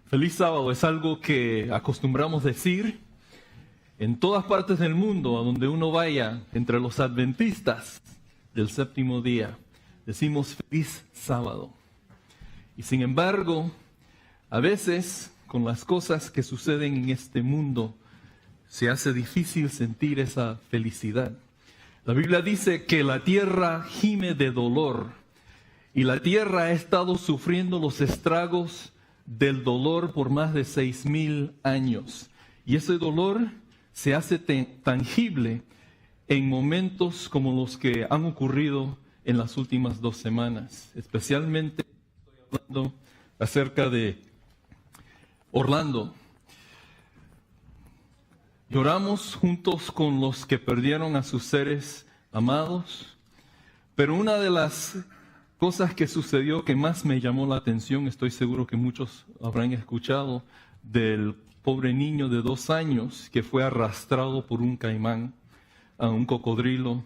Feliz sábado es algo que acostumbramos decir en todas partes del mundo, a donde uno vaya, entre los adventistas del séptimo día. Decimos feliz sábado. Y sin embargo, a veces, con las cosas que suceden en este mundo, se hace difícil sentir esa felicidad. La Biblia dice que la tierra gime de dolor y la tierra ha estado sufriendo los estragos del dolor por más de 6,000 años. Y ese dolor se hace tangible en momentos como los que han ocurrido en las últimas 2 semanas. Especialmente estoy hablando acerca de Orlando. Lloramos juntos con los que perdieron a sus seres amados, pero una de las cosas que sucedió que más me llamó la atención, estoy seguro que muchos habrán escuchado, del pobre niño de 2 años que fue arrastrado por un caimán, a un cocodrilo,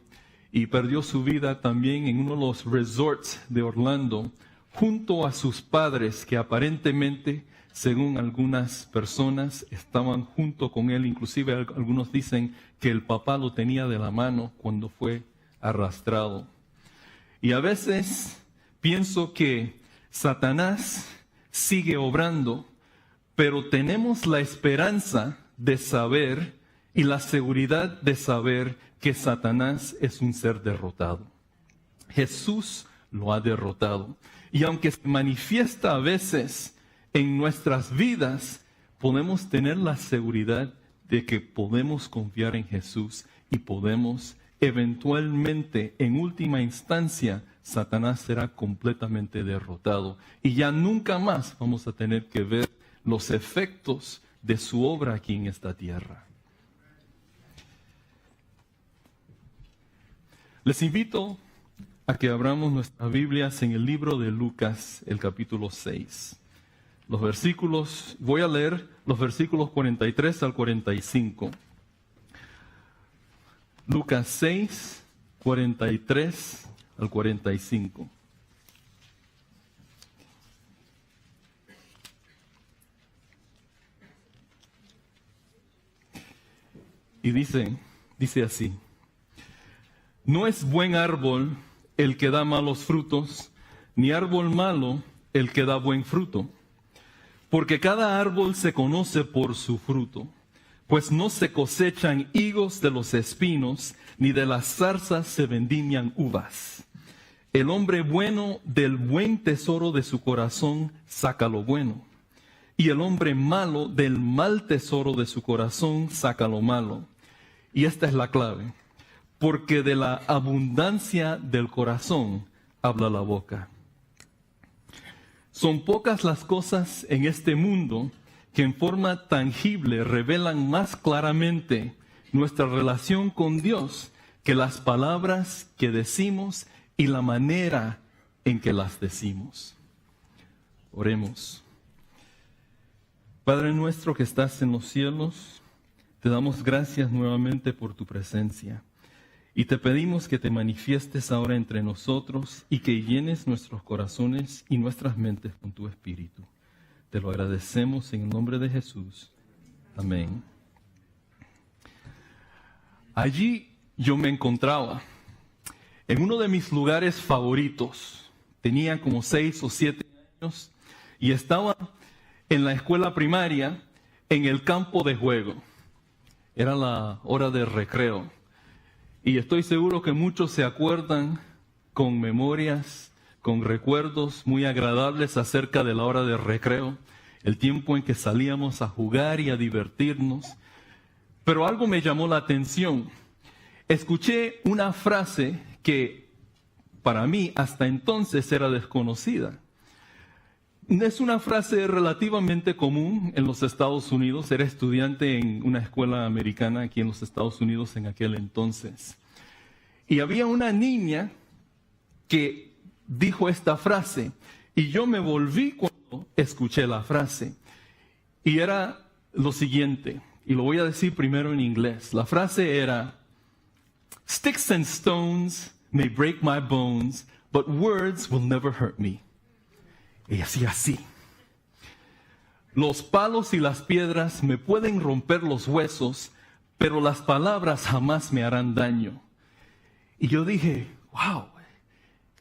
y perdió su vida también en uno de los resorts de Orlando, junto a sus padres que aparentemente, según algunas personas, estaban junto con él. Inclusive algunos dicen que el papá lo tenía de la mano cuando fue arrastrado. Y a veces pienso que Satanás sigue obrando, pero tenemos la esperanza de saber y la seguridad de saber que Satanás es un ser derrotado. Jesús lo ha derrotado. Y aunque se manifiesta a veces en nuestras vidas, podemos tener la seguridad de que podemos confiar en Jesús y podemos eventualmente, en última instancia, Satanás será completamente derrotado. Y ya nunca más vamos a tener que ver los efectos de su obra aquí en esta tierra. Les invito a que abramos nuestras Biblias en el libro de Lucas, el capítulo 6. Los versículos, voy a leer los versículos 43 al 45. Lucas 6, 43 al 45. Y dice así: no es buen árbol el que da malos frutos, ni árbol malo el que da buen fruto. Porque cada árbol se conoce por su fruto, pues no se cosechan higos de los espinos, ni de las zarzas se vendimian uvas. El hombre bueno del buen tesoro de su corazón saca lo bueno, y el hombre malo del mal tesoro de su corazón saca lo malo. Y esta es la clave: porque de la abundancia del corazón habla la boca. Son pocas las cosas en este mundo que en forma tangible revelan más claramente nuestra relación con Dios que las palabras que decimos y la manera en que las decimos. Oremos. Padre nuestro que estás en los cielos, te damos gracias nuevamente por tu presencia. Y te pedimos que te manifiestes ahora entre nosotros y que llenes nuestros corazones y nuestras mentes con tu Espíritu. Te lo agradecemos en el nombre de Jesús. Amén. Allí yo me encontraba en uno de mis lugares favoritos. Tenía como 6 o 7 años y estaba en la escuela primaria en el campo de juego. Era la hora de recreo. Y estoy seguro que muchos se acuerdan con memorias, con recuerdos muy agradables acerca de la hora de recreo, el tiempo en que salíamos a jugar y a divertirnos. Pero algo me llamó la atención. Escuché una frase que para mí hasta entonces era desconocida. Es una frase relativamente común en los Estados Unidos. Era estudiante en una escuela americana aquí en los Estados Unidos en aquel entonces. Y había una niña que dijo esta frase. Y yo me volví cuando escuché la frase. Y era lo siguiente. Y lo voy a decir primero en inglés. La frase era: sticks and stones may break my bones, but words will never hurt me. Y hacía así. Los palos y las piedras me pueden romper los huesos, pero las palabras jamás me harán daño. Y yo dije, wow,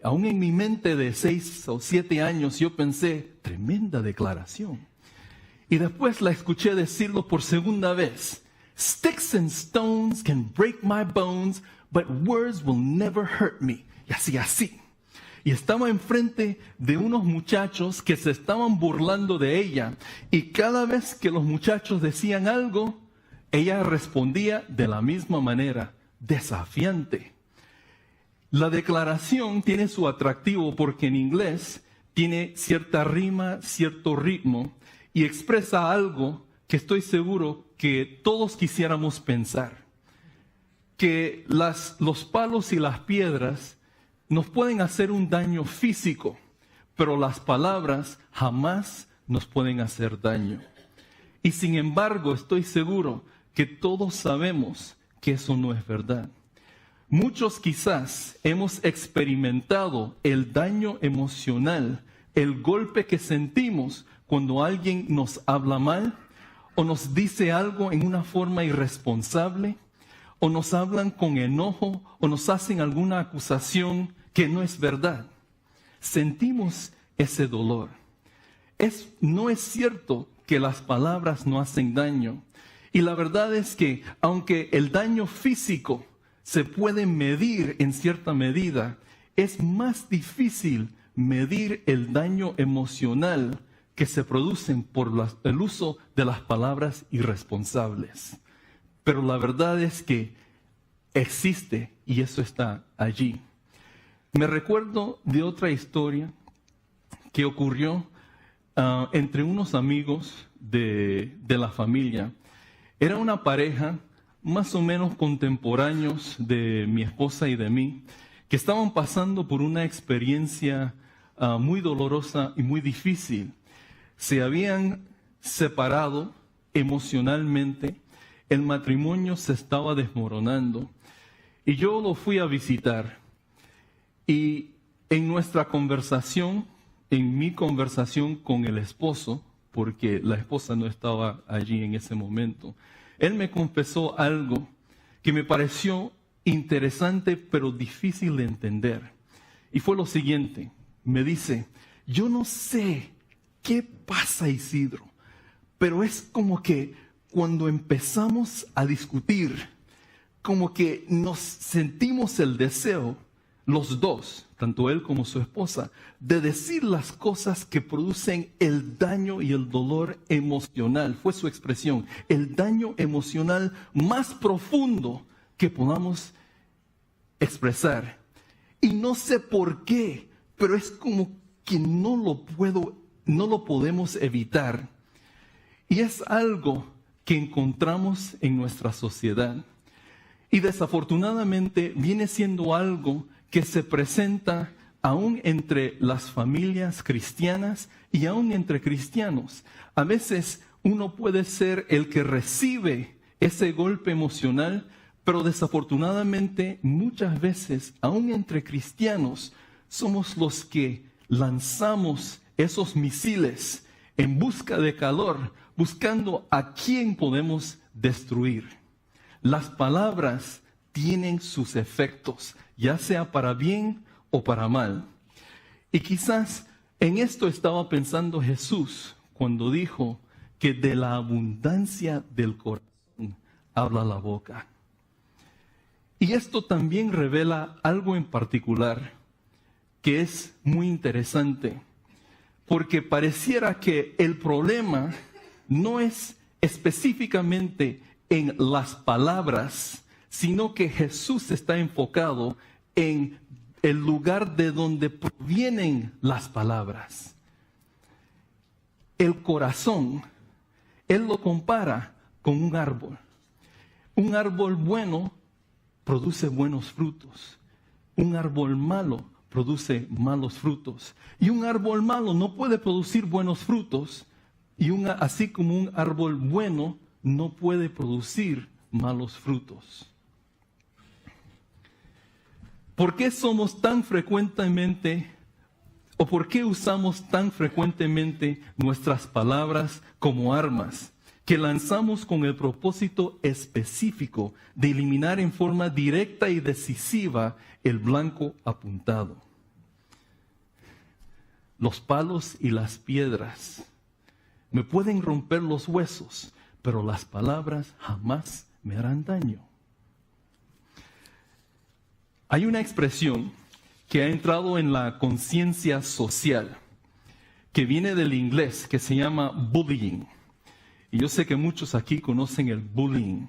aún en mi mente de 6 o 7 años yo pensé, tremenda declaración. Y después la escuché decirlo por segunda vez. Sticks and stones can break my bones, but words will never hurt me. Y así. Y estaba enfrente de unos muchachos que se estaban burlando de ella. Y cada vez que los muchachos decían algo, ella respondía de la misma manera, desafiante. La declaración tiene su atractivo porque en inglés tiene cierta rima, cierto ritmo y expresa algo que estoy seguro que todos quisiéramos pensar. Que los palos y las piedras nos pueden hacer un daño físico, pero las palabras jamás nos pueden hacer daño. Y sin embargo, estoy seguro que todos sabemos que eso no es verdad. Muchos quizás hemos experimentado el daño emocional, el golpe que sentimos cuando alguien nos habla mal o nos dice algo en una forma irresponsable o nos hablan con enojo o nos hacen alguna acusación que no es verdad. Sentimos ese dolor. No es cierto que las palabras no hacen daño. Y la verdad es que aunque el daño físico se puede medir en cierta medida, es más difícil medir el daño emocional que se producen por el uso de las palabras irresponsables. Pero la verdad es que existe y eso está allí. Me recuerdo de otra historia que ocurrió entre unos amigos de la familia. Era una pareja más o menos contemporáneos de mi esposa y de mí, que estaban pasando por una experiencia muy dolorosa y muy difícil. Se habían separado emocionalmente, el matrimonio se estaba desmoronando y yo lo fui a visitar. Y en nuestra conversación, en mi conversación con el esposo, porque la esposa no estaba allí en ese momento, él me confesó algo que me pareció interesante pero difícil de entender. Y fue lo siguiente, me dice, yo no sé qué pasa, Isidro, pero es como que cuando empezamos a discutir, como que nos sentimos el deseo, los dos, tanto él como su esposa, de decir las cosas que producen el daño y el dolor emocional. Fue su expresión, el daño emocional más profundo que podamos expresar. Y no sé por qué, pero es como que no lo podemos evitar. Y es algo que encontramos en nuestra sociedad. Y desafortunadamente viene siendo algo que se presenta aún entre las familias cristianas y aún entre cristianos. A veces uno puede ser el que recibe ese golpe emocional, pero desafortunadamente muchas veces, aún entre cristianos, somos los que lanzamos esos misiles en busca de calor, buscando a quién podemos destruir. Las palabras tienen sus efectos, ya sea para bien o para mal. Y quizás en esto estaba pensando Jesús cuando dijo que de la abundancia del corazón habla la boca. Y esto también revela algo en particular que es muy interesante, porque pareciera que el problema no es específicamente en las palabras, sino que Jesús está enfocado en el lugar de donde provienen las palabras. El corazón, Él lo compara con un árbol. Un árbol bueno produce buenos frutos. Un árbol malo produce malos frutos. Y un árbol malo no puede producir buenos frutos, y así como un árbol bueno no puede producir malos frutos. ¿Por qué somos tan frecuentemente ¿O por qué usamos tan frecuentemente nuestras palabras como armas que lanzamos con el propósito específico de eliminar en forma directa y decisiva el blanco apuntado? Los palos y las piedras me pueden romper los huesos, pero las palabras jamás me harán daño. Hay una expresión que ha entrado en la conciencia social, que viene del inglés, que se llama bullying. Y yo sé que muchos aquí conocen el bullying.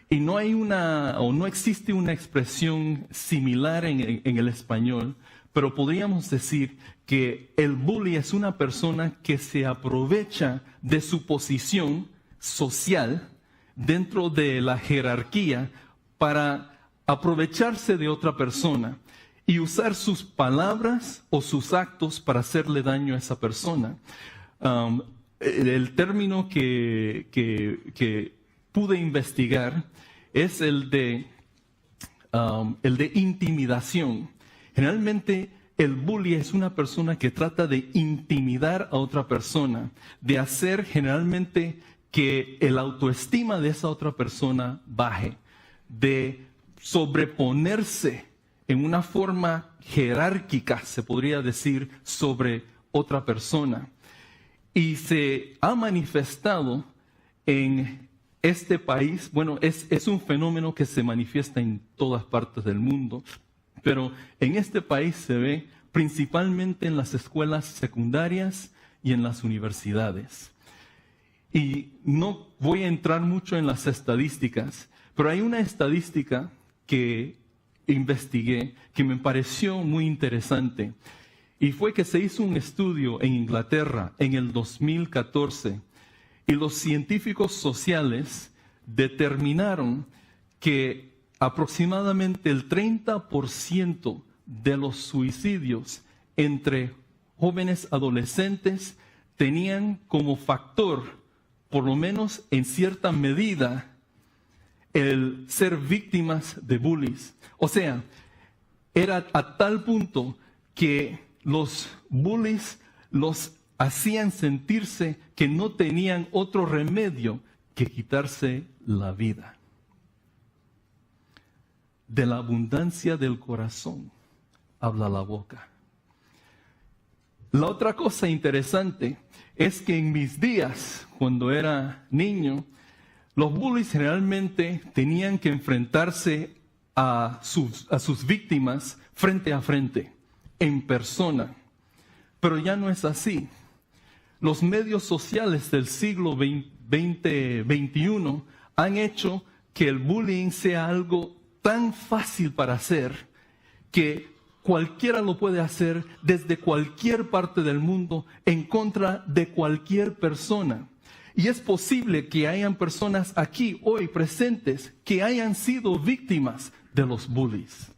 Y no existe una expresión similar en el español, pero podríamos decir que el bully es una persona que se aprovecha de su posición social dentro de la jerarquía para aprovecharse de otra persona y usar sus palabras o sus actos para hacerle daño a esa persona. El término que pude investigar es el de intimidación. Generalmente el bully es una persona que trata de intimidar a otra persona, de hacer generalmente que el autoestima de esa otra persona baje, de sobreponerse en una forma jerárquica, se podría decir, sobre otra persona. Y se ha manifestado en este país, bueno, es un fenómeno que se manifiesta en todas partes del mundo, pero en este país se ve principalmente en las escuelas secundarias y en las universidades. Y no voy a entrar mucho en las estadísticas, pero hay una estadística que investigué que me pareció muy interesante. Y fue que se hizo un estudio en Inglaterra en el 2014 y los científicos sociales determinaron que aproximadamente el 30% de los suicidios entre jóvenes adolescentes tenían como factor, por lo menos en cierta medida, el ser víctimas de bullies. O sea, era a tal punto que los bullies los hacían sentirse que no tenían otro remedio que quitarse la vida. De la abundancia del corazón habla la boca. La otra cosa interesante es que en mis días, cuando era niño, los bullies generalmente tenían que enfrentarse a sus víctimas frente a frente, en persona. Pero ya no es así. Los medios sociales del siglo XXI han hecho que el bullying sea algo tan fácil para hacer que cualquiera lo puede hacer desde cualquier parte del mundo en contra de cualquier persona. Y es posible que hayan personas aquí hoy presentes que hayan sido víctimas de los bullies.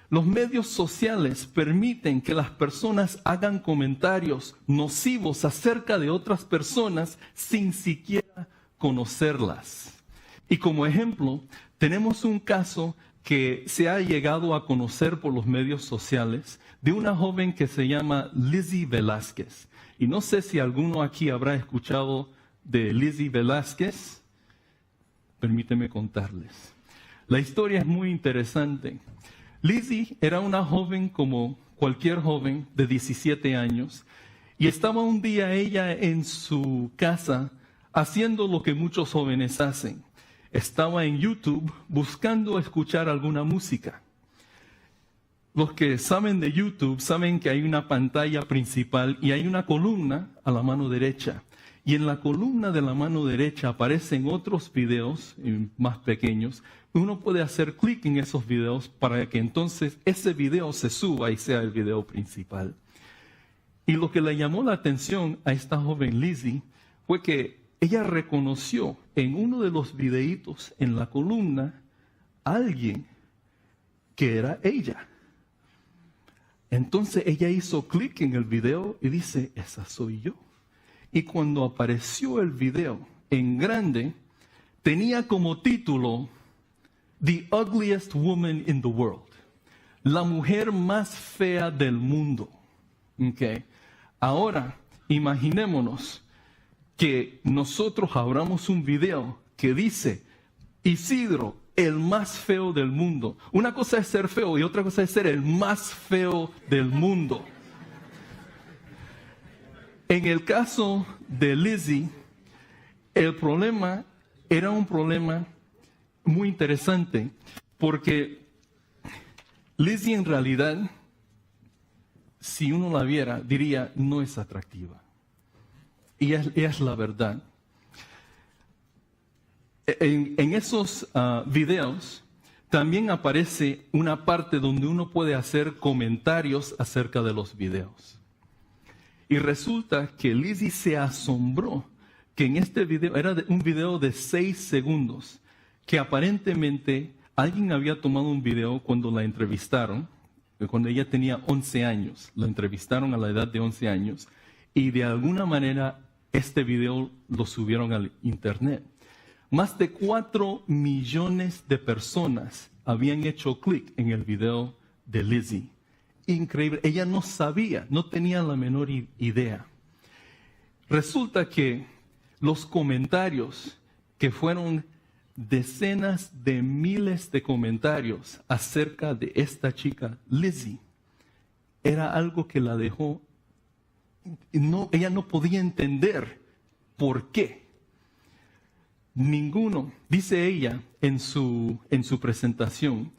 Los medios sociales permiten que las personas hagan comentarios nocivos acerca de otras personas sin siquiera conocerlas. Y como ejemplo, tenemos un caso que se ha llegado a conocer por los medios sociales de una joven que se llama Lizzie Velázquez. Y no sé si alguno aquí habrá escuchado de Lizzie Velázquez. Permíteme contarles. La historia es muy interesante. Lizzie era una joven como cualquier joven de 17 años y estaba un día ella en su casa haciendo lo que muchos jóvenes hacen. Estaba en YouTube buscando escuchar alguna música. Los que saben de YouTube saben que hay una pantalla principal y hay una columna a la mano derecha. Y en la columna de la mano derecha aparecen otros videos más pequeños. Uno puede hacer clic en esos videos para que entonces ese video se suba y sea el video principal. Y lo que le llamó la atención a esta joven Lizzie fue que ella reconoció en uno de los videitos en la columna a alguien que era ella. Entonces ella hizo clic en el video y dice, esa soy yo. Y cuando apareció el video en grande, tenía como título The Ugliest Woman in the World, la mujer más fea del mundo. Okay. Ahora, imaginémonos que nosotros abramos un video que dice, Isidro, el más feo del mundo. Una cosa es ser feo y otra cosa es ser el más feo del mundo. En el caso de Lizzie, el problema era un problema muy interesante, porque Lizzie en realidad, si uno la viera, diría, no es atractiva. Y es la verdad. En esos videos también aparece una parte donde uno puede hacer comentarios acerca de los videos. Y resulta que Lizzie se asombró que en este video, era un video de 6 segundos, que aparentemente alguien había tomado un video cuando la entrevistaron, cuando ella tenía 11 años. La entrevistaron a la edad de 11 años y de alguna manera este video lo subieron al internet. Más de 4 millones de personas habían hecho clic en el video de Lizzie. Increíble. Ella no sabía, no tenía la menor idea. Resulta que los comentarios, que fueron decenas de miles de comentarios acerca de esta chica, Lizzie, era algo que la dejó, ella no podía entender por qué. Ninguno, dice ella en su presentación,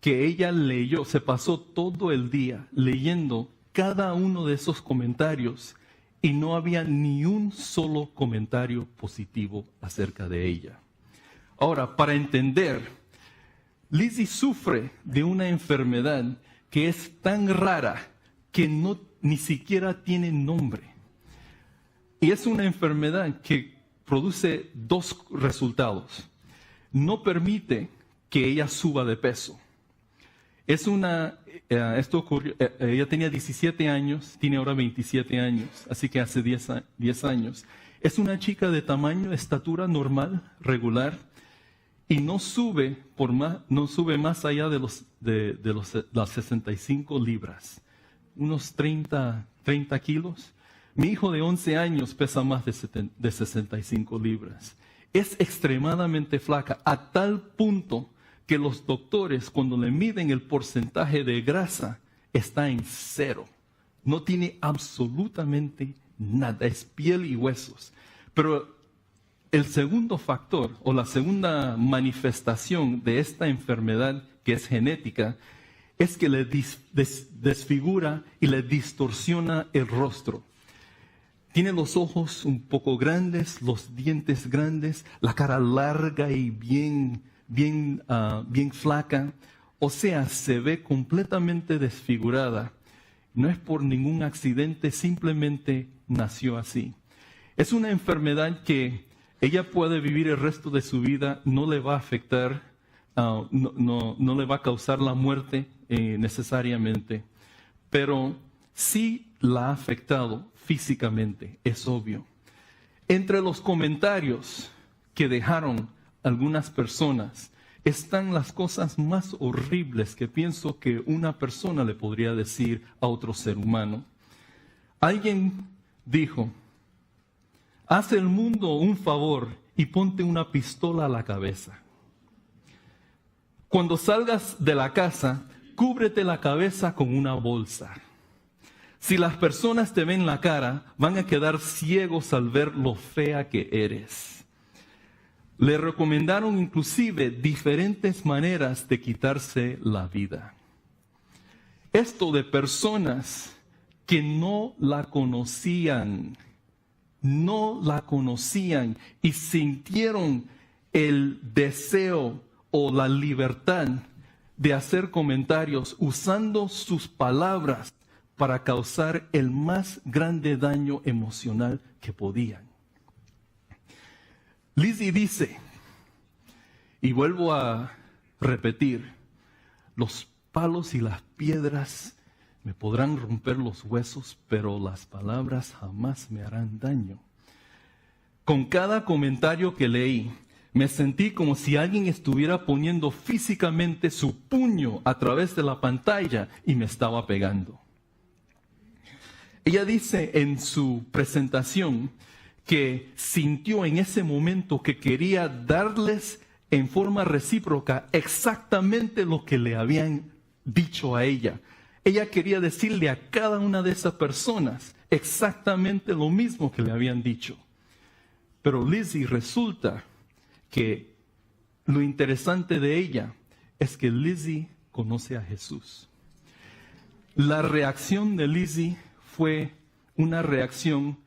que ella leyó, se pasó todo el día leyendo cada uno de esos comentarios y no había ni un solo comentario positivo acerca de ella. Ahora, para entender, Lizzie sufre de una enfermedad que es tan rara que ni siquiera tiene nombre. Y es una enfermedad que produce 2 resultados. No permite que ella suba de peso. Esto ocurrió, ella tenía 17 años, tiene ahora 27 años, así que hace 10 años. Es una chica de tamaño, estatura normal, regular, y no sube más allá de las 65 libras, unos 30 kilos. Mi hijo de 11 años pesa más de 65 libras. Es extremadamente flaca, a tal punto que los doctores, cuando le miden el porcentaje de grasa, está en 0. No tiene absolutamente nada, es piel y huesos. Pero el segundo factor, o la segunda manifestación de esta enfermedad, que es genética, es que le desfigura y le distorsiona el rostro. Tiene los ojos un poco grandes, los dientes grandes, la cara larga y bien flaca. O sea, se ve completamente desfigurada. No es por ningún accidente, simplemente nació así. Es una enfermedad que ella puede vivir el resto de su vida, no le va a afectar, no le va a causar la muerte necesariamente, pero sí la ha afectado físicamente, es obvio. Entre los comentarios que dejaron algunas personas están las cosas más horribles que pienso que una persona le podría decir a otro ser humano. Alguien dijo: haz el mundo un favor y ponte una pistola a la cabeza. Cuando salgas de la casa, cúbrete la cabeza con una bolsa. Si las personas te ven la cara, van a quedar ciegos al ver lo fea que eres. Le recomendaron inclusive diferentes maneras de quitarse la vida. Esto de personas que no la conocían y sintieron el deseo o la libertad de hacer comentarios usando sus palabras para causar el más grande daño emocional que podían. Lizzie dice, y vuelvo a repetir, los palos y las piedras me podrán romper los huesos, pero las palabras jamás me harán daño. Con cada comentario que leí, me sentí como si alguien estuviera poniendo físicamente su puño a través de la pantalla y me estaba pegando. Ella dice en su presentación que sintió en ese momento que quería darles en forma recíproca exactamente lo que le habían dicho a ella. Ella quería decirle a cada una de esas personas exactamente lo mismo que le habían dicho. Pero Lizzie, resulta que lo interesante de ella es que Lizzie conoce a Jesús. La reacción de Lizzie fue una reacción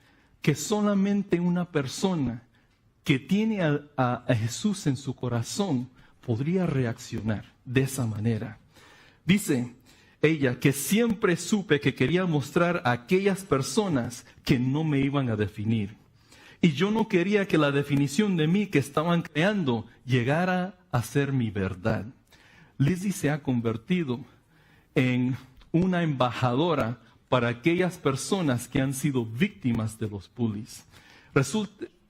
que solamente una persona que tiene a Jesús en su corazón podría reaccionar de esa manera. Dice ella que siempre supe que quería mostrar a aquellas personas que no me iban a definir. Y yo no quería que la definición de mí que estaban creando llegara a ser mi verdad. Lizzie se ha convertido en una embajadora para aquellas personas que han sido víctimas de los bullies.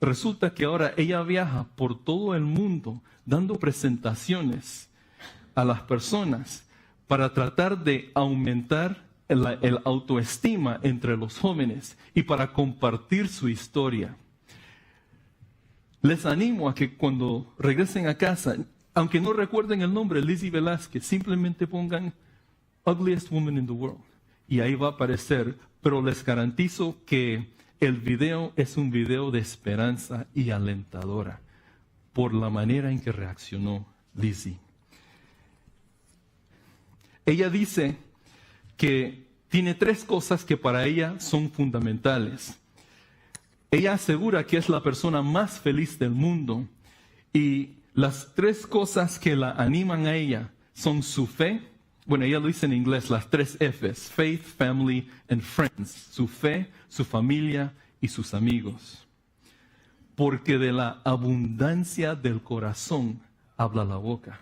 Resulta que ahora ella viaja por todo el mundo dando presentaciones a las personas para tratar de aumentar el autoestima entre los jóvenes y para compartir su historia. Les animo a que cuando regresen a casa, aunque no recuerden el nombre, Lizzie Velázquez, simplemente pongan Ugliest Woman in the World. Y ahí va a aparecer, pero les garantizo que el video es un video de esperanza y alentadora por la manera en que reaccionó Lizzie. Ella dice que tiene 3 cosas que para ella son fundamentales. Ella asegura que es la persona más feliz del mundo y las 3 cosas que la animan a ella son su fe. Bueno, ella lo dice en inglés, las 3 Fs, faith, family and friends. Su fe, su familia y sus amigos. Porque de la abundancia del corazón habla la boca.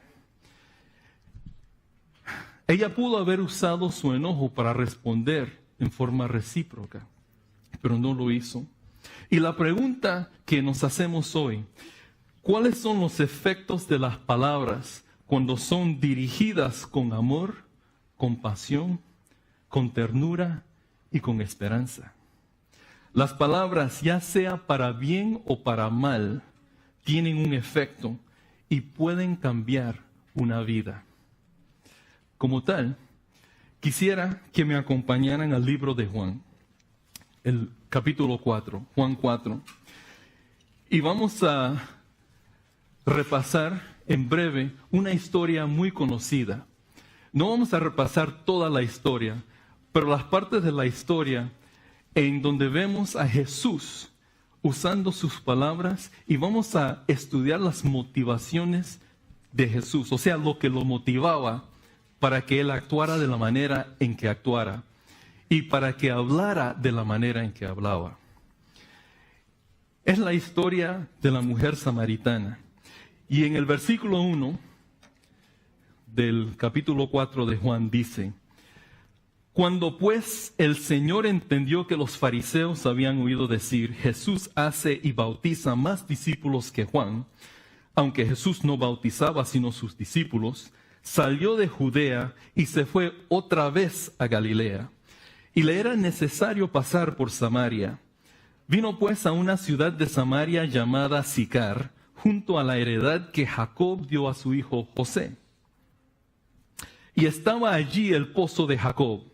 Ella pudo haber usado su enojo para responder en forma recíproca, pero no lo hizo. Y la pregunta que nos hacemos hoy, ¿cuáles son los efectos de las palabras cuando son dirigidas con amor, compasión, con ternura y con esperanza? Las palabras, ya sea para bien o para mal, tienen un efecto y pueden cambiar una vida. Como tal, quisiera que me acompañaran al libro de Juan, el capítulo 4, Juan 4. Y vamos a repasar en breve una historia muy conocida. No vamos a repasar toda la historia, pero las partes de la historia en donde vemos a Jesús usando sus palabras y vamos a estudiar las motivaciones de Jesús, o sea, lo que lo motivaba para que él actuara de la manera en que actuara y para que hablara de la manera en que hablaba. Es la historia de la mujer samaritana. Y en el versículo 1 del capítulo 4 de Juan dice: cuando pues el Señor entendió que los fariseos habían oído decir, Jesús hace y bautiza más discípulos que Juan, aunque Jesús no bautizaba sino sus discípulos, salió de Judea y se fue otra vez a Galilea. Y le era necesario pasar por Samaria. Vino pues a una ciudad de Samaria llamada Sicar, junto a la heredad que Jacob dio a su hijo José. Y estaba allí el pozo de Jacob.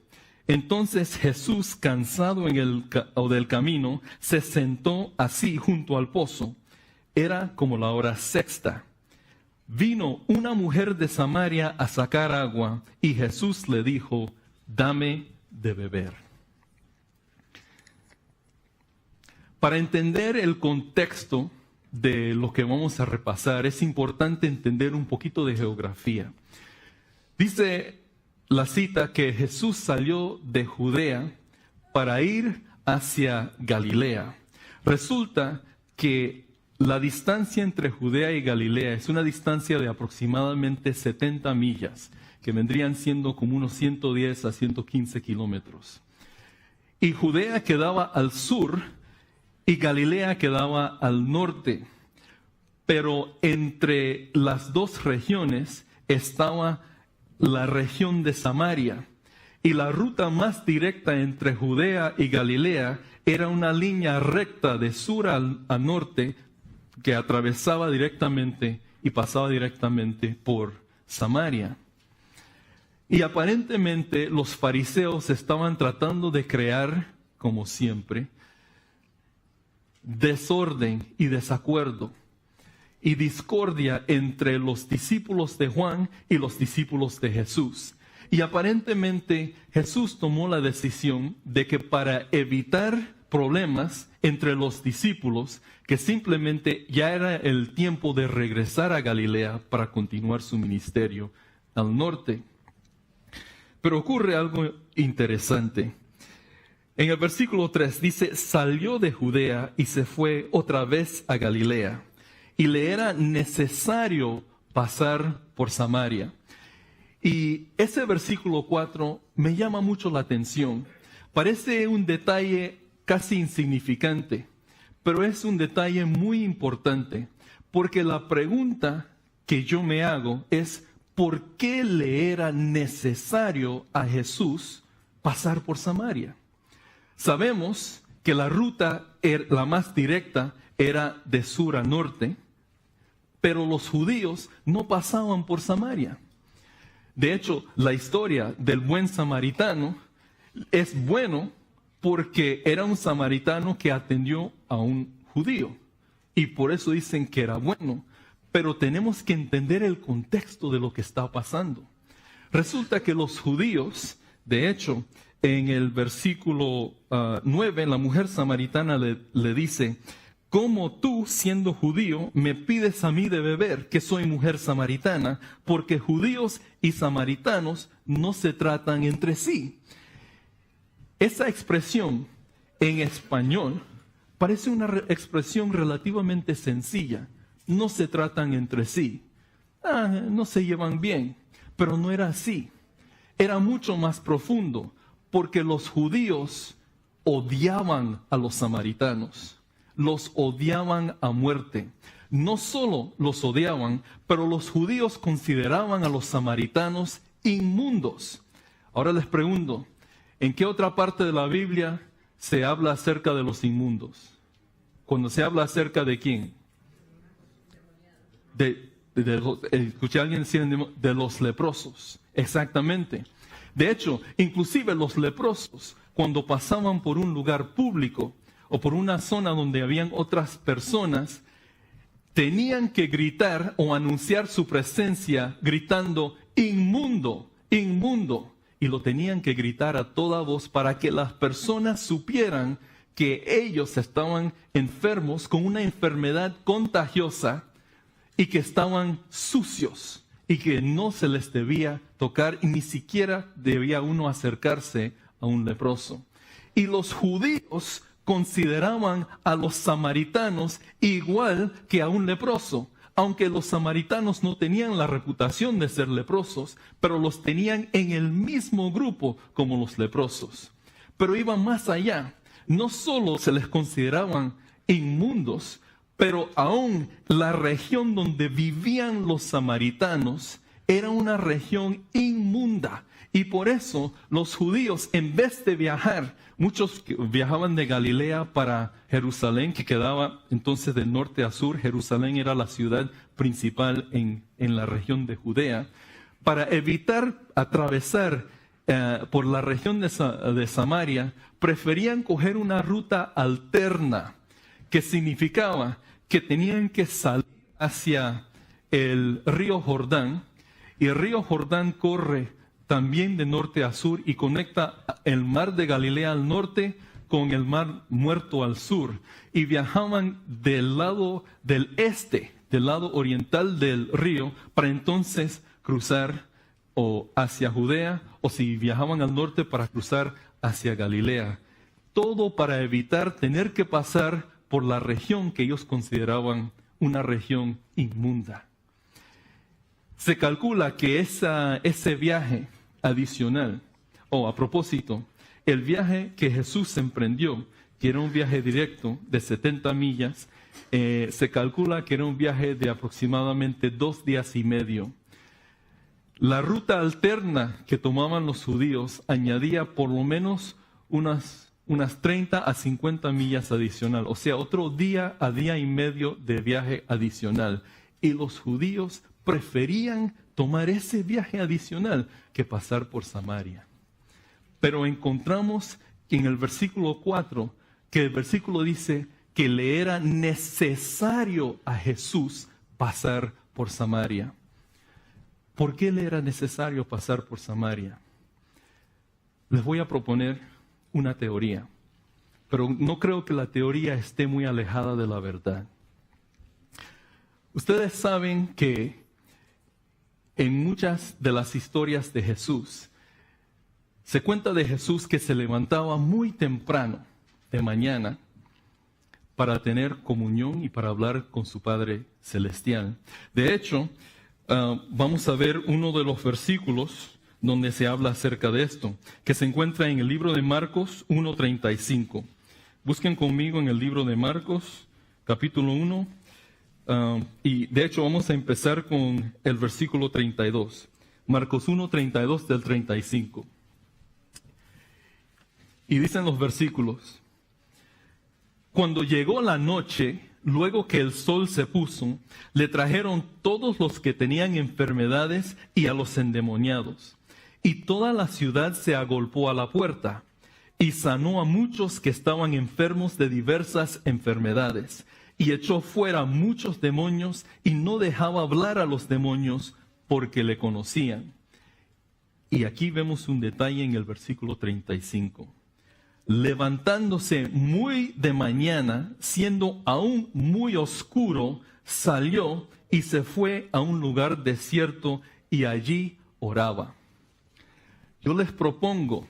Entonces Jesús, cansado del camino, se sentó así junto al pozo. Era como la hora sexta. Vino una mujer de Samaria a sacar agua, y Jesús le dijo, dame de beber. Para entender el contexto de lo que vamos a repasar, es importante entender un poquito de geografía. Dice la cita que Jesús salió de Judea para ir hacia Galilea. Resulta que la distancia entre Judea y Galilea es una distancia de aproximadamente 70 millas, que vendrían siendo como unos 110 a 115 kilómetros. Y Judea quedaba al sur y Galilea quedaba al norte. Pero entre las dos regiones estaba la región de Samaria. Y la ruta más directa entre Judea y Galilea era una línea recta de sur a norte que atravesaba directamente y pasaba directamente por Samaria. Y aparentemente los fariseos estaban tratando de crear, como siempre, desorden y desacuerdo y discordia entre los discípulos de Juan y los discípulos de Jesús. Y aparentemente Jesús tomó la decisión de que para evitar problemas entre los discípulos, que simplemente ya era el tiempo de regresar a Galilea para continuar su ministerio al norte. Pero ocurre algo interesante. En el versículo 3 dice, salió de Judea y se fue otra vez a Galilea, y le era necesario pasar por Samaria. Y ese versículo 4 me llama mucho la atención. Parece un detalle casi insignificante, pero es un detalle muy importante, porque la pregunta que yo me hago es, ¿por qué le era necesario a Jesús pasar por Samaria? Sabemos que la ruta, la más directa, era de sur a norte, pero los judíos no pasaban por Samaria. De hecho, la historia del buen samaritano es bueno porque era un samaritano que atendió a un judío. Y por eso dicen que era bueno. Pero tenemos que entender el contexto de lo que está pasando. Resulta que los judíos, de hecho, en el versículo 9, la mujer samaritana le dice, ¿cómo tú, siendo judío, me pides a mí de beber, que soy mujer samaritana? Porque judíos y samaritanos no se tratan entre sí. Esa expresión en español parece una expresión relativamente sencilla. No se tratan entre sí. No se llevan bien. Pero no era así. Era mucho más profundo, porque los judíos odiaban a los samaritanos. Los odiaban a muerte. No solo los odiaban, pero los judíos consideraban a los samaritanos inmundos. Ahora les pregunto, ¿en qué otra parte de la Biblia se habla acerca de los inmundos? Cuando se habla acerca de quién? Escuché a alguien decir de los leprosos. Exactamente. De hecho, inclusive los leprosos, cuando pasaban por un lugar público o por una zona donde habían otras personas, tenían que gritar o anunciar su presencia gritando, inmundo, inmundo. Y lo tenían que gritar a toda voz para que las personas supieran que ellos estaban enfermos con una enfermedad contagiosa y que estaban sucios y que no se les debía tocar y ni siquiera debía uno acercarse a un leproso. Y los judíos consideraban a los samaritanos igual que a un leproso, aunque los samaritanos no tenían la reputación de ser leprosos, pero los tenían en el mismo grupo como los leprosos. Pero iban más allá. No solo se les consideraban inmundos, pero aún la región donde vivían los samaritanos era una región inmunda. Y por eso los judíos, en vez de viajar, muchos viajaban de Galilea para Jerusalén, que quedaba entonces de norte a sur. Jerusalén era la ciudad principal en la región de Judea. Para evitar atravesar por la región de Samaria, preferían coger una ruta alterna, que significaba que tenían que salir hacia el río Jordán, y el río Jordán corre también de norte a sur y conecta el mar de Galilea al norte con el mar Muerto al sur, y viajaban del lado del este, del lado oriental del río, para entonces cruzar o hacia Judea, o si viajaban al norte para cruzar hacia Galilea. Todo para evitar tener que pasar por la región que ellos consideraban una región inmunda. Se calcula que ese viaje adicional, a propósito, el viaje que Jesús emprendió, que era un viaje directo de 70 millas, se calcula que era un viaje de aproximadamente 2 días y medio. La ruta alterna que tomaban los judíos añadía por lo menos unas 30 a 50 millas adicional, o sea, otro día a día y medio de viaje adicional. Y los judíos preferían tomar ese viaje adicional que pasar por Samaria. Pero encontramos en el versículo 4 que el versículo dice que le era necesario a Jesús pasar por Samaria. ¿Por qué le era necesario pasar por Samaria? Les voy a proponer una teoría, pero no creo que la teoría esté muy alejada de la verdad. Ustedes saben que en muchas de las historias de Jesús, se cuenta de Jesús que se levantaba muy temprano de mañana para tener comunión y para hablar con su Padre Celestial. De hecho, vamos a ver uno de los versículos donde se habla acerca de esto, que se encuentra en el libro de Marcos 1:35. Busquen conmigo en el libro de Marcos, capítulo 1, y de hecho vamos a empezar con el versículo 32. Marcos 1:32 del 35. Y dicen los versículos: cuando llegó la noche, luego que el sol se puso, le trajeron todos los que tenían enfermedades y a los endemoniados. Y toda la ciudad se agolpó a la puerta, y sanó a muchos que estaban enfermos de diversas enfermedades, y echó fuera muchos demonios, y no dejaba hablar a los demonios, porque le conocían. Y aquí vemos un detalle en el versículo 35. Levantándose muy de mañana, siendo aún muy oscuro, salió y se fue a un lugar desierto y allí oraba. Yo les propongo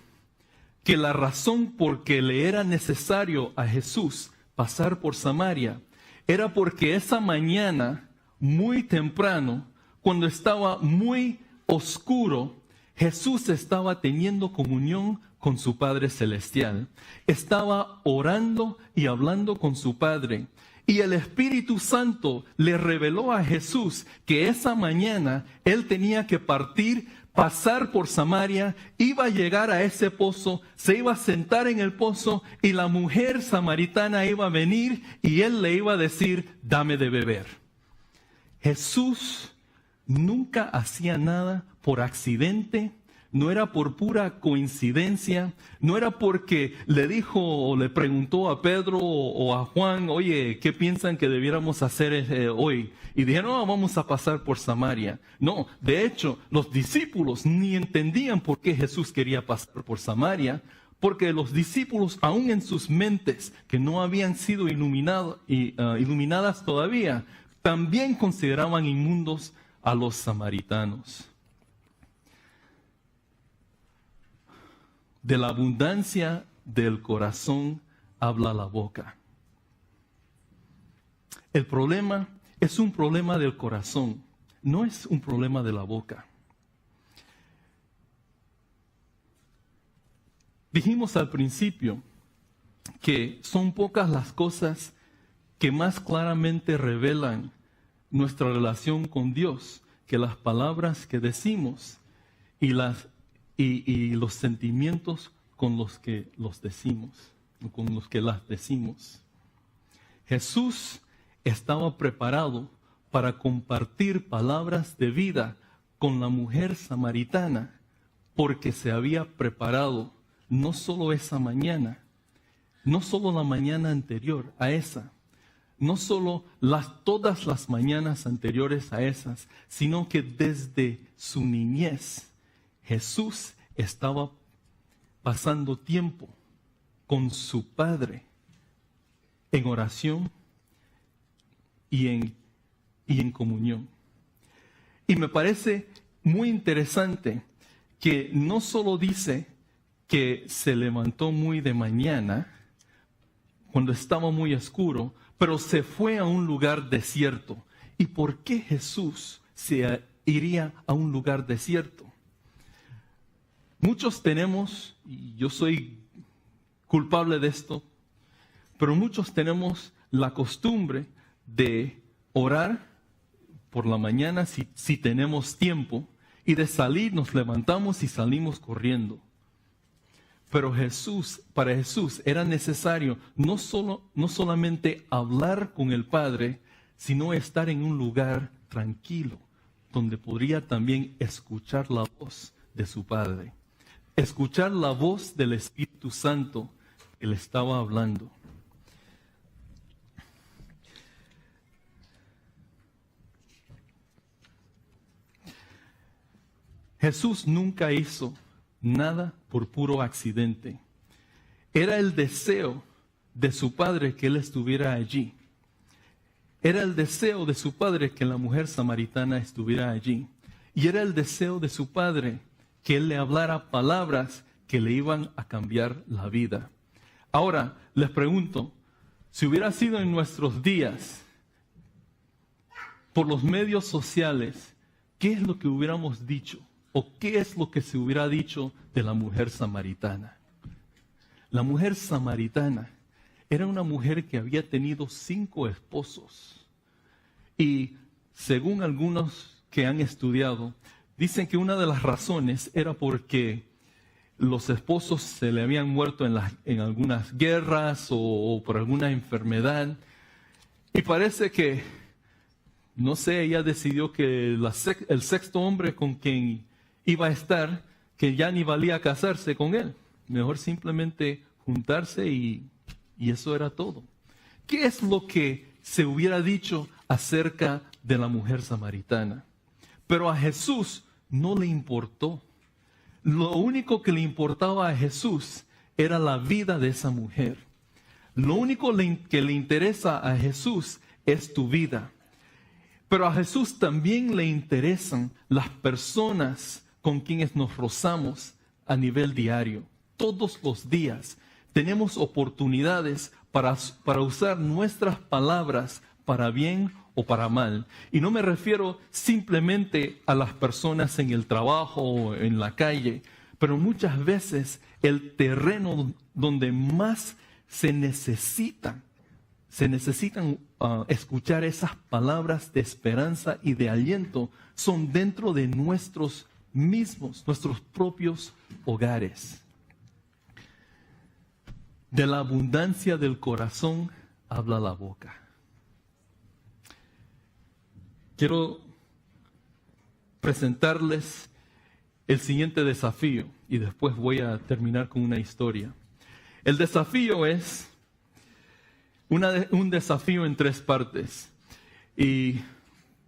que la razón por que le era necesario a Jesús pasar por Samaria era porque esa mañana, muy temprano, cuando estaba muy oscuro, Jesús estaba teniendo comunión con su Padre Celestial. Estaba orando y hablando con su Padre. Y el Espíritu Santo le reveló a Jesús que esa mañana Él tenía que partir, pasar por Samaria, iba a llegar a ese pozo, se iba a sentar en el pozo y la mujer samaritana iba a venir y Él le iba a decir: dame de beber. Jesús nunca hacía nada por accidente. No era por pura coincidencia, no era porque le dijo o le preguntó a Pedro o a Juan: oye, ¿qué piensan que debiéramos hacer hoy? Y dijeron: no, vamos a pasar por Samaria. No, de hecho, los discípulos ni entendían por qué Jesús quería pasar por Samaria, porque los discípulos, aún en sus mentes, que no habían sido iluminadas todavía, también consideraban inmundos a los samaritanos. De la abundancia del corazón habla la boca. El problema es un problema del corazón, no es un problema de la boca. Dijimos al principio que son pocas las cosas que más claramente revelan nuestra relación con Dios que las palabras que decimos y los sentimientos con los que los decimos, con los que las decimos. Jesús estaba preparado para compartir palabras de vida con la mujer samaritana, porque se había preparado no solo esa mañana, no solo la mañana anterior a esa, no solo todas las mañanas anteriores a esas, sino que desde su niñez Jesús estaba pasando tiempo con su Padre en oración y en comunión. Y me parece muy interesante que no solo dice que se levantó muy de mañana, cuando estaba muy oscuro, pero se fue a un lugar desierto. ¿Y por qué Jesús se iría a un lugar desierto? Muchos tenemos, y yo soy culpable de esto, pero muchos tenemos la costumbre de orar por la mañana si tenemos tiempo, y de salir nos levantamos y salimos corriendo. Pero para Jesús era necesario no solamente hablar con el Padre, sino estar en un lugar tranquilo, donde podría también escuchar la voz de su Padre, escuchar la voz del Espíritu Santo que le estaba hablando. Jesús nunca hizo nada por puro accidente. Era el deseo de su Padre que Él estuviera allí. Era el deseo de su Padre que la mujer samaritana estuviera allí. Y era el deseo de su Padre que Él le hablara palabras que le iban a cambiar la vida. Ahora, les pregunto, si hubiera sido en nuestros días, por los medios sociales, ¿qué es lo que hubiéramos dicho? ¿O qué es lo que se hubiera dicho de la mujer samaritana? La mujer samaritana era una mujer que había tenido 5 esposos. Y según algunos que han estudiado, dicen que una de las razones era porque los esposos se le habían muerto en algunas guerras o por alguna enfermedad. Y parece que, no sé, ella decidió que el sexto hombre con quien iba a estar, que ya ni valía casarse con él. Mejor simplemente juntarse y eso era todo. ¿Qué es lo que se hubiera dicho acerca de la mujer samaritana? Pero a Jesús no le importó. Lo único que le importaba a Jesús era la vida de esa mujer. Lo único que le interesa a Jesús es tu vida. Pero a Jesús también le interesan las personas con quienes nos rozamos a nivel diario. Todos los días tenemos oportunidades para usar nuestras palabras para bien o para mal. Y no me refiero simplemente a las personas en el trabajo o en la calle, pero muchas veces el terreno donde más se necesitan escuchar esas palabras de esperanza y de aliento son dentro de nuestros propios hogares. De la abundancia del corazón habla la boca. Quiero presentarles el siguiente desafío y después voy a terminar con una historia. El desafío es un desafío en 3 partes y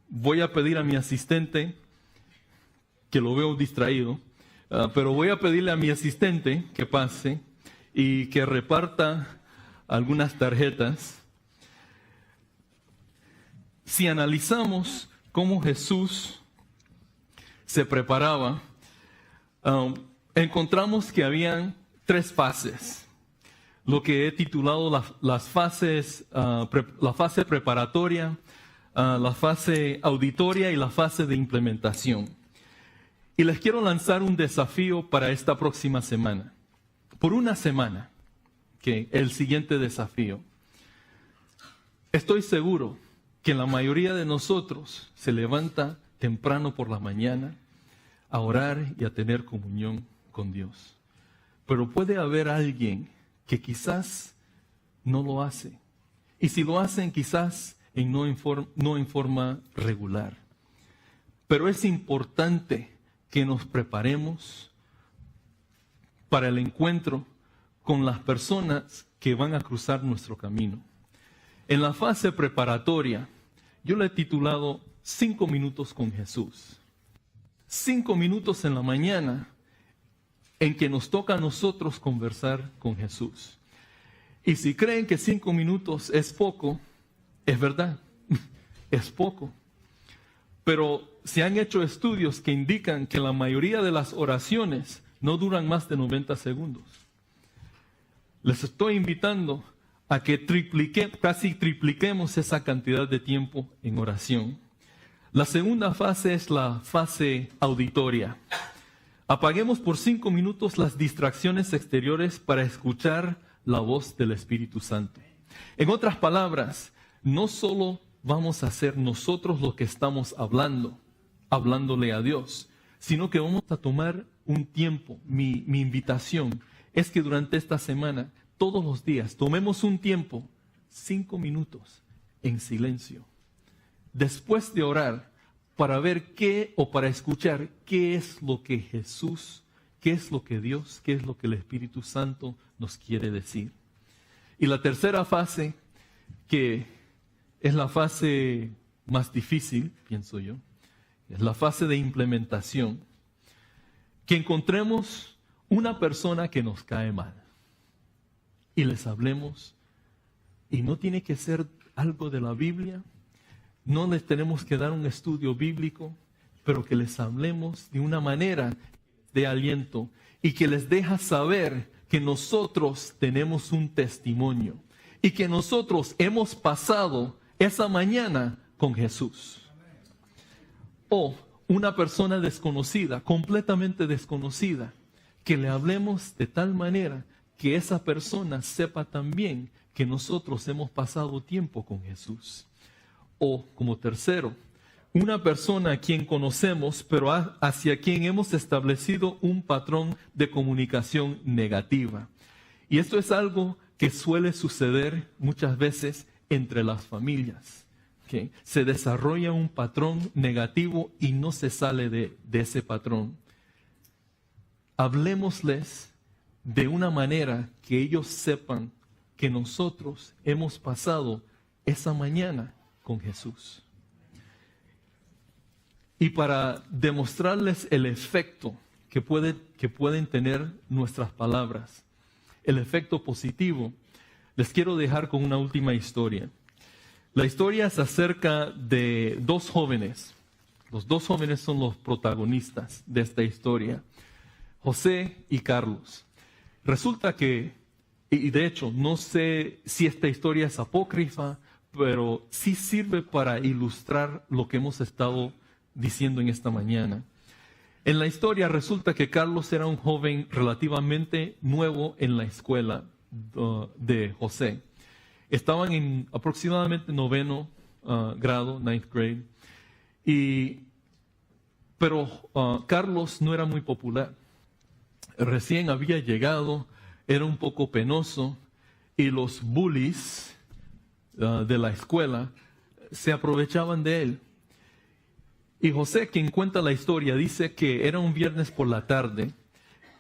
voy a pedir a mi asistente, que lo veo distraído, pero voy a pedirle a mi asistente que pase y que reparta algunas tarjetas. Si analizamos cómo Jesús se preparaba, encontramos que habían 3 fases. Lo que he titulado las fases, la fase preparatoria, la fase auditoria y la fase de implementación. Y les quiero lanzar un desafío para esta próxima semana. Por una semana, el siguiente desafío. Estoy seguro que la mayoría de nosotros se levanta temprano por la mañana a orar y a tener comunión con Dios. Pero puede haber alguien que quizás no lo hace. Y si lo hacen, quizás no en forma regular. Pero es importante que nos preparemos para el encuentro con las personas que van a cruzar nuestro camino. En la fase preparatoria, yo le he titulado 5 minutos con Jesús. 5 minutos en la mañana en que nos toca a nosotros conversar con Jesús. Y si creen que 5 minutos es poco, es verdad, es poco. Pero se han hecho estudios que indican que la mayoría de las oraciones no duran más de 90 segundos. Les estoy invitando a que casi tripliquemos esa cantidad de tiempo en oración. La segunda fase es la fase auditoria. Apaguemos por 5 minutos las distracciones exteriores para escuchar la voz del Espíritu Santo. En otras palabras, no solo vamos a ser nosotros los que estamos hablándole a Dios, sino que vamos a tomar un tiempo. Mi invitación es que durante esta semana, todos los días, tomemos un tiempo, 5 minutos, en silencio, después de orar, para ver qué o para escuchar qué es lo que Jesús, qué es lo que Dios, qué es lo que el Espíritu Santo nos quiere decir. Y la tercera fase, que es la fase más difícil, pienso yo, es la fase de implementación, que encontremos una persona que nos cae mal y les hablemos, y no tiene que ser algo de la Biblia, no les tenemos que dar un estudio bíblico, pero que les hablemos de una manera de aliento y que les deja saber que nosotros tenemos un testimonio y que nosotros hemos pasado esa mañana con Jesús. O una persona desconocida, completamente desconocida, que le hablemos de tal manera que esa persona sepa también que nosotros hemos pasado tiempo con Jesús. O como tercero, una persona a quien conocemos, pero hacia quien hemos establecido un patrón de comunicación negativa. Y esto es algo que suele suceder muchas veces entre las familias. ¿Okay? Se desarrolla un patrón negativo y no se sale de ese patrón. Hablemosles de una manera que ellos sepan que nosotros hemos pasado esa mañana con Jesús. Y para demostrarles el efecto que pueden tener nuestras palabras, el efecto positivo, les quiero dejar con una última historia. La historia es acerca de 2 jóvenes. Los 2 jóvenes son los protagonistas de esta historia, José y Carlos. Resulta que, y de hecho, no sé si esta historia es apócrifa, pero sí sirve para ilustrar lo que hemos estado diciendo en esta mañana. En la historia resulta que Carlos era un joven relativamente nuevo en la escuela de José. Estaban en aproximadamente 9º grado, 9th grade, pero Carlos no era muy popular. Recién había llegado, era un poco penoso, y los bullies de la escuela se aprovechaban de él. Y José, quien cuenta la historia, dice que era un viernes por la tarde,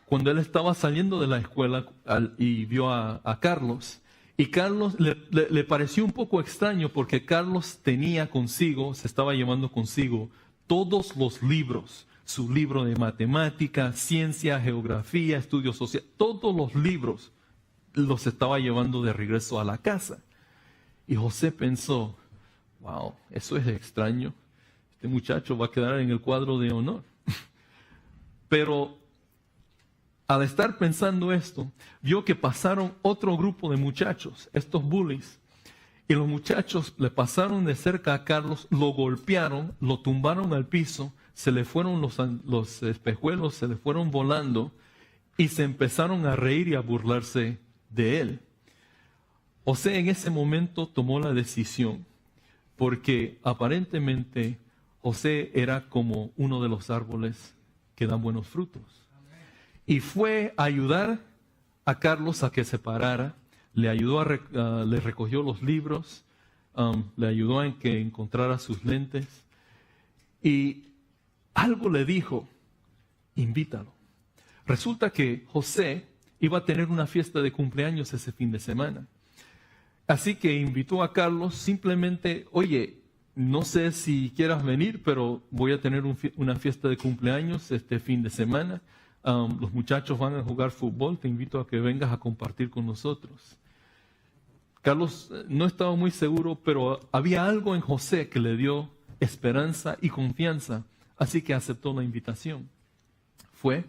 cuando él estaba saliendo de la escuela y vio a Carlos. Y Carlos le pareció un poco extraño porque Carlos tenía consigo, se estaba llevando consigo todos los libros, su libro de matemática, ciencia, geografía, estudios sociales, todos los libros los estaba llevando de regreso a la casa. Y José pensó, wow, eso es extraño. Este muchacho va a quedar en el cuadro de honor. Pero al estar pensando esto, vio que pasaron otro grupo de muchachos, estos bullies. Y los muchachos le pasaron de cerca a Carlos, lo golpearon, lo tumbaron al piso, se le fueron los espejuelos, se le fueron volando y se empezaron a reír y a burlarse de él. José en ese momento tomó la decisión, porque aparentemente José era como uno de los árboles que dan buenos frutos. Y fue a ayudar a Carlos a que se parara, le ayudó le recogió los libros, le ayudó a que encontrara sus lentes y algo le dijo, invítalo. Resulta que José iba a tener una fiesta de cumpleaños ese fin de semana. Así que invitó a Carlos simplemente, oye, no sé si quieras venir, pero voy a tener una fiesta de cumpleaños este fin de semana. Los muchachos van a jugar fútbol, te invito a que vengas a compartir con nosotros. Carlos no estaba muy seguro, pero había algo en José que le dio esperanza y confianza, así que aceptó la invitación. Fue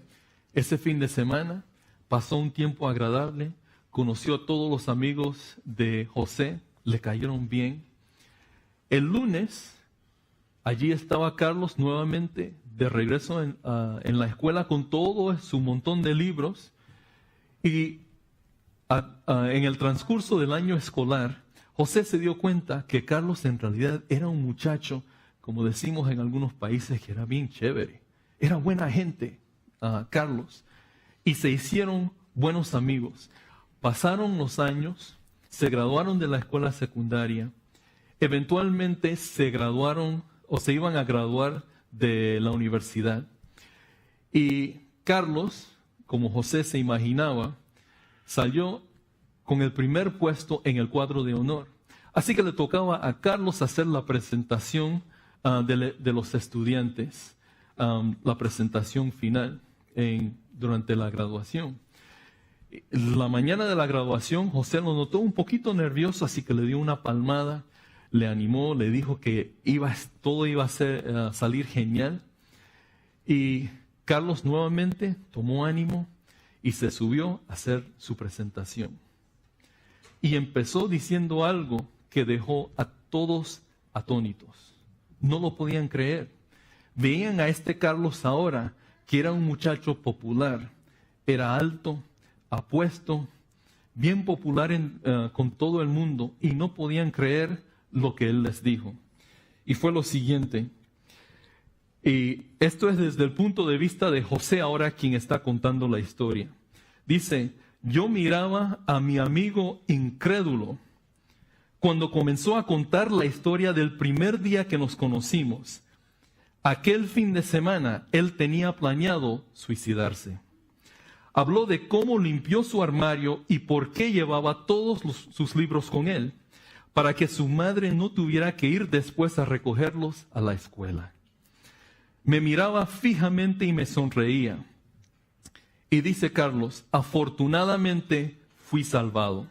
ese fin de semana, pasó un tiempo agradable, conoció a todos los amigos de José, le cayeron bien. El lunes, allí estaba Carlos nuevamente de regreso en la escuela con todo su montón de libros y en el transcurso del año escolar, José se dio cuenta que Carlos en realidad era un muchacho, como decimos en algunos países, que era bien chévere, Era buena gente, Carlos. Y se hicieron buenos amigos. Pasaron los años, se graduaron de la escuela secundaria, eventualmente se graduaron o se iban a graduar de la universidad. Y Carlos, como José se imaginaba, salió con el primer puesto en el cuadro de honor. Así que le tocaba a Carlos hacer la presentación de los estudiantes, la presentación final durante la graduación. La mañana de la graduación, José lo notó un poquito nervioso, así que le dio una palmada, le animó, le dijo que todo iba a salir genial. Y Carlos nuevamente tomó ánimo y se subió a hacer su presentación. Y empezó diciendo algo que dejó a todos atónitos. No lo podían creer. Veían a este Carlos ahora, que era un muchacho popular. Era alto, apuesto, bien popular con todo el mundo, y no podían creer lo que él les dijo. Y fue lo siguiente. Y esto es desde el punto de vista de José ahora, quien está contando la historia. Dice: yo miraba a mi amigo incrédulo cuando comenzó a contar la historia del primer día que nos conocimos. Aquel fin de semana él tenía planeado suicidarse. Habló de cómo limpió su armario y por qué llevaba todos sus libros con él, para que su madre no tuviera que ir después a recogerlos a la escuela. Me miraba fijamente y me sonreía. Y dice Carlos: afortunadamente fui salvado.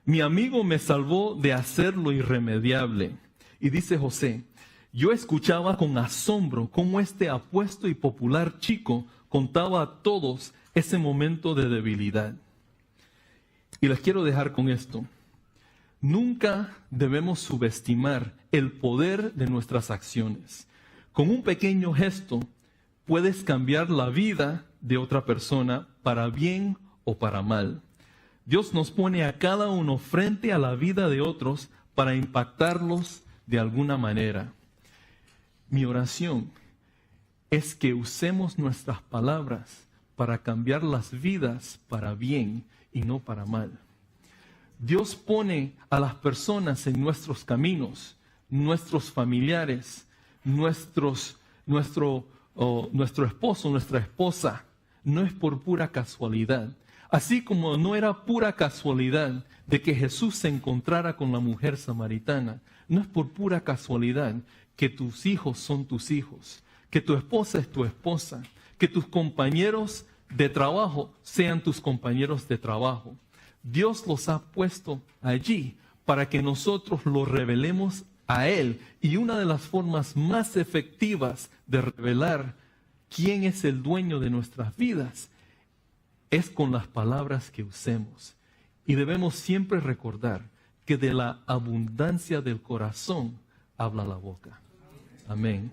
Mi amigo me salvó de hacer lo irremediable. Y dice José: yo escuchaba con asombro cómo este apuesto y popular chico contaba a todos ese momento de debilidad. Y les quiero dejar con esto. Nunca debemos subestimar el poder de nuestras acciones. Con un pequeño gesto puedes cambiar la vida de otra persona para bien o para mal. Dios nos pone a cada uno frente a la vida de otros para impactarlos de alguna manera. Mi oración es que usemos nuestras palabras para cambiar las vidas para bien y no para mal. Dios pone a las personas en nuestros caminos, nuestros familiares, nuestro esposo, nuestra esposa. No es por pura casualidad. Así como no era pura casualidad de que Jesús se encontrara con la mujer samaritana, no es por pura casualidad que tus hijos son tus hijos, que tu esposa es tu esposa, que tus compañeros de trabajo sean tus compañeros de trabajo. Dios los ha puesto allí para que nosotros los revelemos a Él. Y una de las formas más efectivas de revelar quién es el dueño de nuestras vidas es con las palabras que usemos. Y debemos siempre recordar que de la abundancia del corazón habla la boca. Amén.